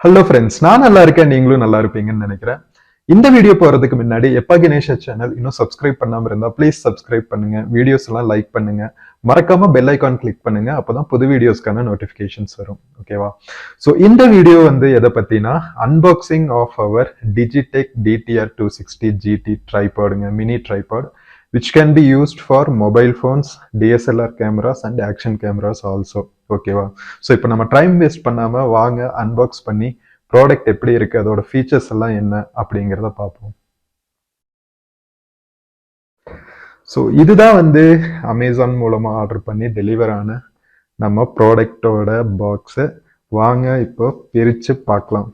Hello friends, நான் நல்லா இருக்கேன், நீங்களும் நல்லா இருப்பீங்கன்னு நினைக்கிறேன். இந்த வீடியோ போறதுக்கு முன்னாடி எப்பா கணேஷா சேனல் இன்னும் சப்ஸ்கிரைப் பண்ணாம இருந்தா ப்ளீஸ் சப்ஸ்கிரைப் பண்ணுங்க, வீடியோஸ் எல்லாம் லைக் பண்ணுங்க, மறக்காம பெல் ஐகான் கிளிக் பண்ணுங்க. அப்பதான் புது வீடியோஸ்க்கான நோட்டிபிகேஷன்ஸ் வரும். ஓகேவா? ஸோ இந்த வீடியோ வந்து எதை பத்தினா unboxing of our Digitek DTR 260 GT ட்ரைபாடுங்க, mini tripod which can be used for mobile phones, DSLR cameras and action cameras also. ஓகேவா? ஸோ இப்போ நம்ம டைம் வேஸ்ட் பண்ணாம வாங்க அன்பாக்ஸ் பண்ணி ப்ராடக்ட் எப்படி இருக்கு, அதோட ஃபீச்சர்ஸ் எல்லாம் என்ன அப்படிங்கிறத பார்ப்போம். ஸோ இதுதான் வந்து அமேசான் மூலமா ஆர்டர் பண்ணி டெலிவர் ஆன நம்ம ப்ராடக்டோட பாக்ஸை வாங்க இப்போ பிரிச்சு பார்க்கலாம்.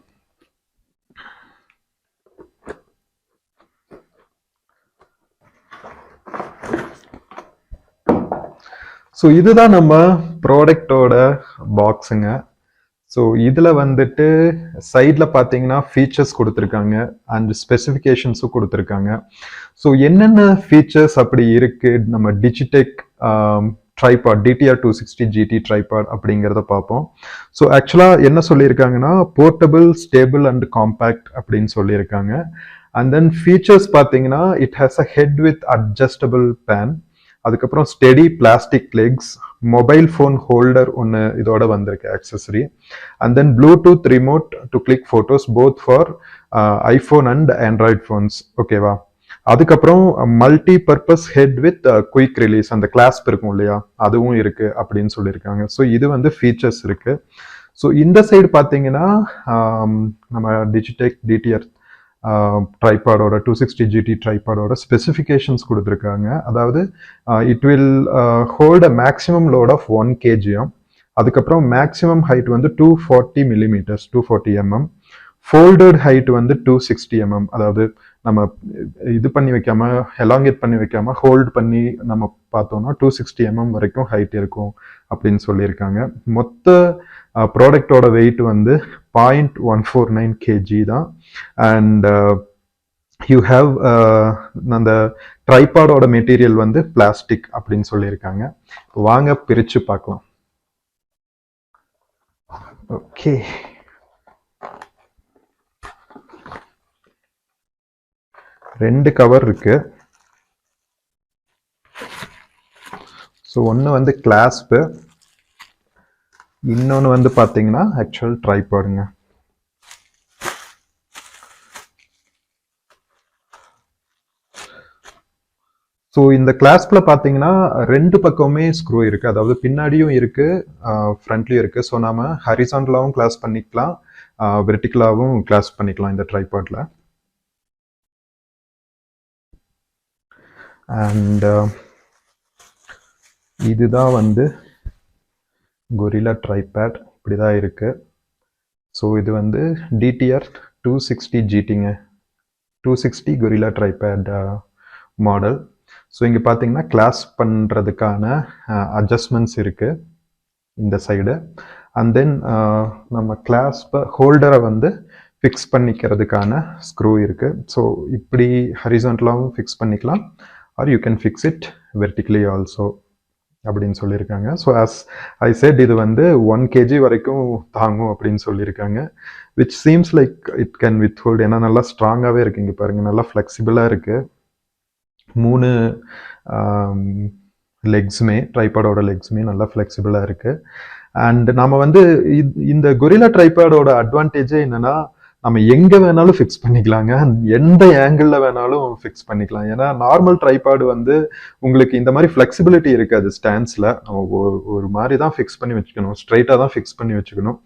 ஸோ இதுதான் நம்ம ப்ராடக்டோட பாக்ஸுங்க. ஸோ இதில் வந்துட்டு சைடில் பார்த்தீங்கன்னா ஃபீச்சர்ஸ் கொடுத்துருக்காங்க அண்ட் ஸ்பெசிஃபிகேஷன்ஸும் கொடுத்துருக்காங்க. ஸோ என்னென்ன ஃபீச்சர்ஸ் அப்படி இருக்குது நம்ம Digitek tripod DTR 260 GT tripod அப்படிங்கிறத பார்ப்போம். ஸோ ஆக்சுவலாக என்ன சொல்லியிருக்காங்கன்னா போர்ட்டபிள், ஸ்டேபிள் அண்ட் காம்பேக்ட் அப்படின்னு சொல்லியிருக்காங்க. அண்ட் தென் ஃபீச்சர்ஸ் பார்த்தீங்கன்னா it has a head with adjustable pan, அதுக்கப்புறம் steady plastic legs, mobile phone holder ஒன்று இதோட வந்திருக்கு accessory, and then Bluetooth remote to click photos both for iPhone and Android phones. ஓகேவா? அதுக்கப்புறம் multi purpose head with quick release, அந்த clasp இருக்கும் இல்லையா, அதுவும் இருக்கு அப்படின்னு சொல்லியிருக்காங்க. ஸோ இது வந்து ஃபீச்சர்ஸ் இருக்கு. ஸோ இந்த சைடு பார்த்தீங்கன்னா நம்ம டிஜிடெக் DTR ட்ரைபாடோட 260 GT ட்ரைபாடோட ஸ்பெசிஃபிகேஷன்ஸ் கொடுத்துருக்காங்க. அதாவது it will hold a maximum load of 1 kg, அதுக்கப்புறம் மேக்ஸிமம் ஹைட் வந்து 240 millimeters, 240 mm, ஃபோல்டட் ஹைட் வந்து 260 mm, அதாவது நம்ம இது பண்ணி வைக்காம எலாங்கேட் பண்ணி வைக்காம ஹோல்ட் பண்ணி நம்ம பார்த்தோம்னா 260 mm வரைக்கும் ஹைட் இருக்கும் அப்படின்னு சொல்லியிருக்காங்க. மொத்த ப்ராடக்டோட வெயிட் வந்து 0.149 kg தான். அண்ட் யூ ஹாவ் அந்த ட்ரைபாடோட மெட்டீரியல் வந்து பிளாஸ்டிக் அப்படின்னு சொல்லியிருக்காங்க. வாங்க பிரிச்சு பார்க்கலாம். ஓகே, ரெண்டு கவர் இருக்கு. ஸோ ஒன்று வந்து கிளாஸ்பு, இன்னொன்று வந்து பார்த்தீங்கன்னா ஆக்சுவல் ட்ரைபாடுங்க. ஸோ இந்த கிளாஸ்ப்ல பார்த்தீங்கன்னா ரெண்டு பக்கமுமே ஸ்க்ரூ இருக்கு, அதாவது பின்னாடியும் இருக்கு ஃப்ரண்ட்லயும் இருக்கு. ஸோ நாம ஹரிசாண்டலாவும் கிளாஸ் பண்ணிக்கலாம், வெர்டிகலாவும் கிளாஸ் பண்ணிக்கலாம் இந்த ட்ரைபாட்ல. அண்ட் இதுதான் வந்து கொரில்லா ட்ரைபேட், இப்படிதான் இருக்கு. ஸோ இது வந்து DTR 260 GTங்க, 260 கொரில்லா ட்ரைபேட் மாடல். ஸோ இங்கே பார்த்தீங்கன்னா கிளாஸ் பண்ணுறதுக்கான அட்ஜஸ்ட்மெண்ட்ஸ் இருக்கு இந்த சைடு. அண்ட் தென் நம்ம கிளாஸ் ஹோல்டரை வந்து ஃபிக்ஸ் பண்ணிக்கிறதுக்கான ஸ்க்ரூ இருக்கு. ஸோ இப்படி ஹரிசாண்டலாகவும் ஃபிக்ஸ் பண்ணிக்கலாம், are you can fix it vertically also அப்படின்னு சொல்லியிருக்காங்க. ஸோ ஆஸ் ஐ செட் இது வந்து 1 kg வரைக்கும் தாங்கும் அப்படின்னு சொல்லியிருக்காங்க, which seems like it can with hold. ஏன்னா நல்லா ஸ்ட்ராங்காகவே இருக்கு, இங்கே பாருங்க நல்லா ஃப்ளெக்சிபிளாக இருக்கு. 3 லெக்ஸுமே, ட்ரைபாடோட லெக்ஸுமே நல்லா ஃப்ளெக்சிபிளாக இருக்கு. அண்ட் நம்ம வந்து இந்த கொரில்லா ட்ரைபாடோட அட்வான்டேஜே என்னன்னா நம்ம எங்க வேணாலும் ஃபிக்ஸ் பண்ணிக்கலாங்க, எந்த ஆங்கிள் வேணாலும் ஃபிக்ஸ் பண்ணிக்கலாம். ஏன்னா நார்மல் ட்ரைபாடு வந்து உங்களுக்கு இந்த மாதிரி ஃப்ளெக்சிபிலிட்டி இருக்காது ஸ்டாண்ட்ஸ்ல, ஒரு மாதிரி தான் ஃபிக்ஸ் பண்ணி வச்சுக்கணும், ஸ்ட்ரைட்டாக தான் ஃபிக்ஸ் பண்ணி வச்சுக்கணும்.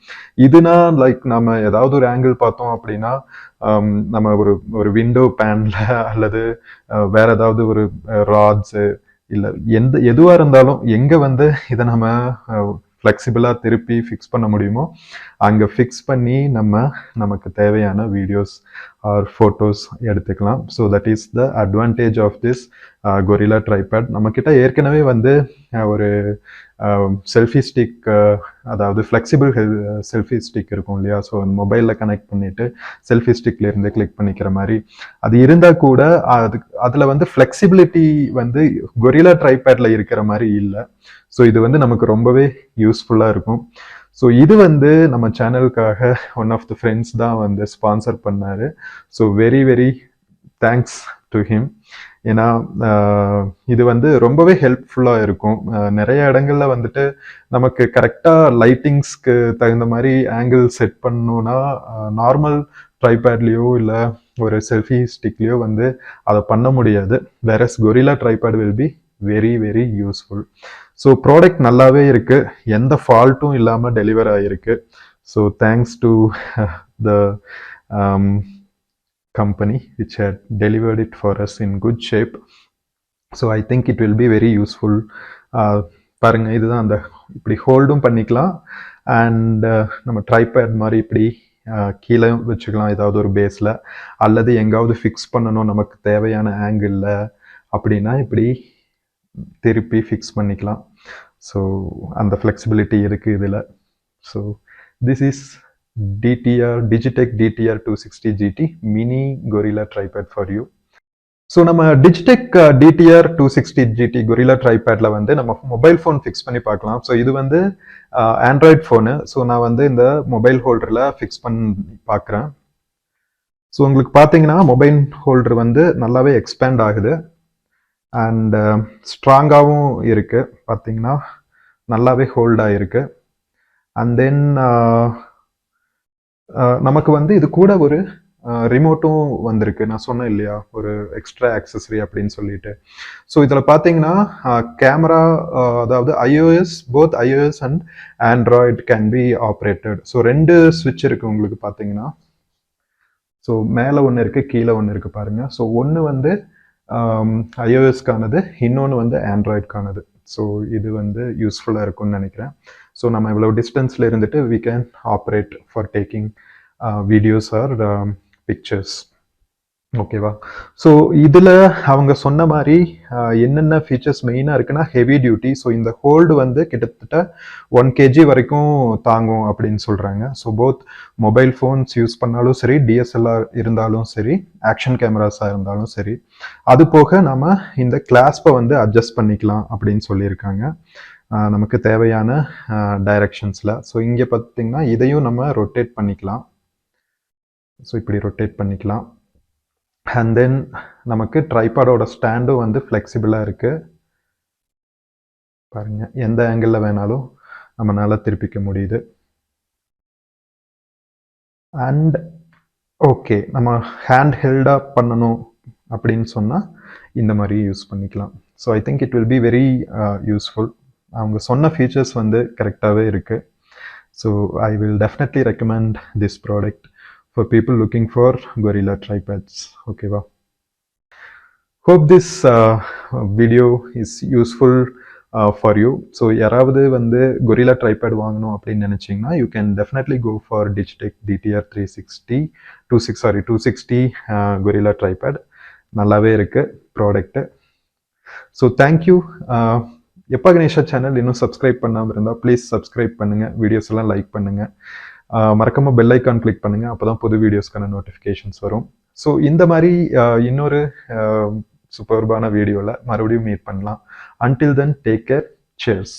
இதுனா லைக் நம்ம ஏதாவது ஒரு ஆங்கிள் பார்த்தோம் அப்படின்னா நம்ம ஒரு விண்டோ பேன்ல அல்லது வேற ஏதாவது ஒரு ராட்ஸு இல்லை எதுவாக இருந்தாலும் எங்க வந்து இதை நம்ம ஃப்ளெக்சிபிளாக திருப்பி ஃபிக்ஸ் பண்ண முடியுமோ அங்கே ஃபிக்ஸ் பண்ணி நமக்கு தேவையான வீடியோஸ் ஆர் ஃபோட்டோஸ் எடுத்துக்கலாம். So that is the advantage of this gorilla tripod. நம்மக்கிட்ட ஏற்கனவே வந்து ஒரு செல்ஃபி ஸ்டிக், அதாவது ஃப்ளெக்சிபிள் செல்ஃபி ஸ்டிக் இருக்கும் இல்லையா, ஸோ மொபைலில் கனெக்ட் பண்ணிட்டு செல்ஃபி ஸ்டிக்லேருந்து கிளிக் பண்ணிக்கிற மாதிரி அது இருந்தால் கூட அதில் வந்து ஃப்ளெக்சிபிலிட்டி வந்து கொரில்லா ட்ரைபேடில் இருக்கிற மாதிரி இல்லை. ஸோ இது வந்து நமக்கு ரொம்பவே யூஸ்ஃபுல்லாக இருக்கும். ஸோ இது வந்து நம்ம சேனலுக்காக ஒன் ஆஃப் த ஃப்ரெண்ட்ஸ் தான் வந்து ஸ்பான்சர் பண்ணாரு. So very very thanks to him. ஏன்னா இது வந்து ரொம்பவே ஹெல்ப்ஃபுல்லாக இருக்கும். நிறைய இடங்கள்ல வந்துட்டு நமக்கு கரெக்டாக லைட்டிங்ஸ்க்கு தகுந்த மாதிரி ஆங்கிள் செட் பண்ணணும்னா நார்மல் ட்ரைபேட்லேயோ இல்லை ஒரு செல்ஃபி ஸ்டிக்லேயோ வந்து அதை பண்ண முடியாது. Whereas gorilla tripod will be very very useful. So product நல்லாவே இருக்கு, எந்த ஃபால்ட்டும் இல்லாமல் டெலிவர் ஆகிருக்கு. So thanks to the company which had delivered it for us in good shape. So I think it will be very useful. பாருங்க, இதுதான் அந்த இப்படி ஹோல்டும் பண்ணிக்கலாம் அண்ட் நம்ம ட்ரைபேட் மாதிரி இப்படி கீழே வச்சுக்கலாம் ஏதாவது ஒரு பேஸில், அல்லது எங்காவது ஃபிக்ஸ் பண்ணணும் நமக்கு தேவையான ஆங்கிளில் அப்படின்னா இப்படி திருப்பி ஃபிக்ஸ் பண்ணிக்கலாம். ஸோ அந்த ஃப்ளெக்சிபிலிட்டி இருக்குது இதில். So this is Digitek DTR 260 GT mini gorilla tripod for you. So நம்ம டிஜிடெக் டிடிஆர் 260 GT கொரில்லா ட்ரைபேட்ல வந்து நம்ம மொபைல் ஃபோன் ஃபிக்ஸ் பண்ணி பார்க்கலாம். ஸோ இது வந்து ஆண்ட்ராய்ட் ஃபோனு. ஸோ நான் வந்து இந்த மொபைல் ஹோல்டரில் ஃபிக்ஸ் பண்ணி பார்க்குறேன். ஸோ உங்களுக்கு பார்த்தீங்கன்னா மொபைல் ஹோல்டர் வந்து நல்லாவே எக்ஸ்பேண்ட் ஆகுது அண்ட் ஸ்ட்ராங்காகவும் இருக்கு. பார்த்தீங்கன்னா நல்லாவே ஹோல்ட் ஆகிருக்கு. அண்ட் தென் நமக்கு வந்து இது கூட ஒரு ரிமோட்டும் வந்திருக்கு. நான் சொன்னேன் இல்லையா, ஒரு எக்ஸ்ட்ரா ஆக்சசரி அப்படின்னு சொல்லிட்டு. ஸோ இதில் பார்த்தீங்கன்னா கேமரா, அதாவது iOS, both iOS and Android can be operated. So 2 ஸ்விட்ச் இருக்குது உங்களுக்கு பார்த்தீங்கன்னா. ஸோ மேலே ஒன்று இருக்குது, கீழே ஒன்று இருக்குது பாருங்கள். ஸோ ஒன்று வந்து iOSக்கானது, இன்னொன்று வந்து ஆண்ட்ராய்டுக்கானது. ஸோ இது வந்து யூஸ்ஃபுல்லாக இருக்கும்னு நினைக்கிறேன். ஸோ நம்ம இவ்வளோ டிஸ்டன்ஸில் இருந்துட்டு we can operate for taking videos or pictures. ஓகேவா? ஸோ இதில் அவங்க சொன்ன மாதிரி என்னென்ன ஃபீச்சர்ஸ் மெயினாக இருக்குன்னா ஹெவி டியூட்டி. ஸோ இந்த ஹோல்டு வந்து கிட்டத்தட்ட 1 kg வரைக்கும் தாங்கும் அப்படின்னு சொல்கிறாங்க. So both mobile phones use பண்ணாலும் சரி, DSLR இருந்தாலும் சரி, ஆக்ஷன் கேமராஸாக இருந்தாலும் சரி, அது போக நம்ம இந்த கிளாஸ்பை வந்து அட்ஜஸ்ட் பண்ணிக்கலாம் அப்படின்னு சொல்லியிருக்காங்க நமக்கு தேவையான டைரக்ஷன்ஸில். ஸோ இங்கே பார்த்தீங்கன்னா இதையும் நம்ம ரொட்டேட் பண்ணிக்கலாம். ஸோ இப்படி ரொட்டேட் பண்ணிக்கலாம். அண்ட் தென் நமக்கு ட்ரைபாடோட ஸ்டாண்டும் வந்து ஃப்ளெக்சிபிளாக இருக்குது பாருங்க. எந்த ஆங்கிளில் வேணாலும் நம்மளால திருப்பிக்க முடியுது. அண்ட் ஓகே, நம்ம ஹேண்ட் ஹெல்டாக பண்ணணும் அப்படின்னு சொன்னால் இந்த மாதிரி யூஸ் பண்ணிக்கலாம். So I think it will be very useful. அவங்க சொன்ன ஃபீச்சர்ஸ் வந்து கரெக்டாகவே இருக்குது. So I will definitely recommend this product for people looking for gorilla tripods. Okay, wow. Hope this video is useful for you. So யாராவது வந்து gorilla tripod வாங்கணும் அப்படின்னு நினைச்சீங்கன்னா you can definitely go for Digitek DTR 260 gorilla tripod. நல்லாவே இருக்கு product. So thank you. எப்பா Ganesha channel இன்னும் subscribe பண்ணாமல் இருந்தால் ப்ளீஸ் சப்ஸ்கிரைப் பண்ணுங்கள், வீடியோஸ் எல்லாம் லைக் பண்ணுங்கள், மறக்காம பெல் ஐக்கான் கிளிக் பண்ணுங்க. அப்போதான் புது வீடியோஸ்க்கான நோட்டிஃபிகேஷன்ஸ் வரும். ஸோ இந்த மாதிரி இன்னொரு சூப்பர்பான வீடியோவில் மறுபடியும் மீட் பண்ணலாம். Until then take care. Cheers.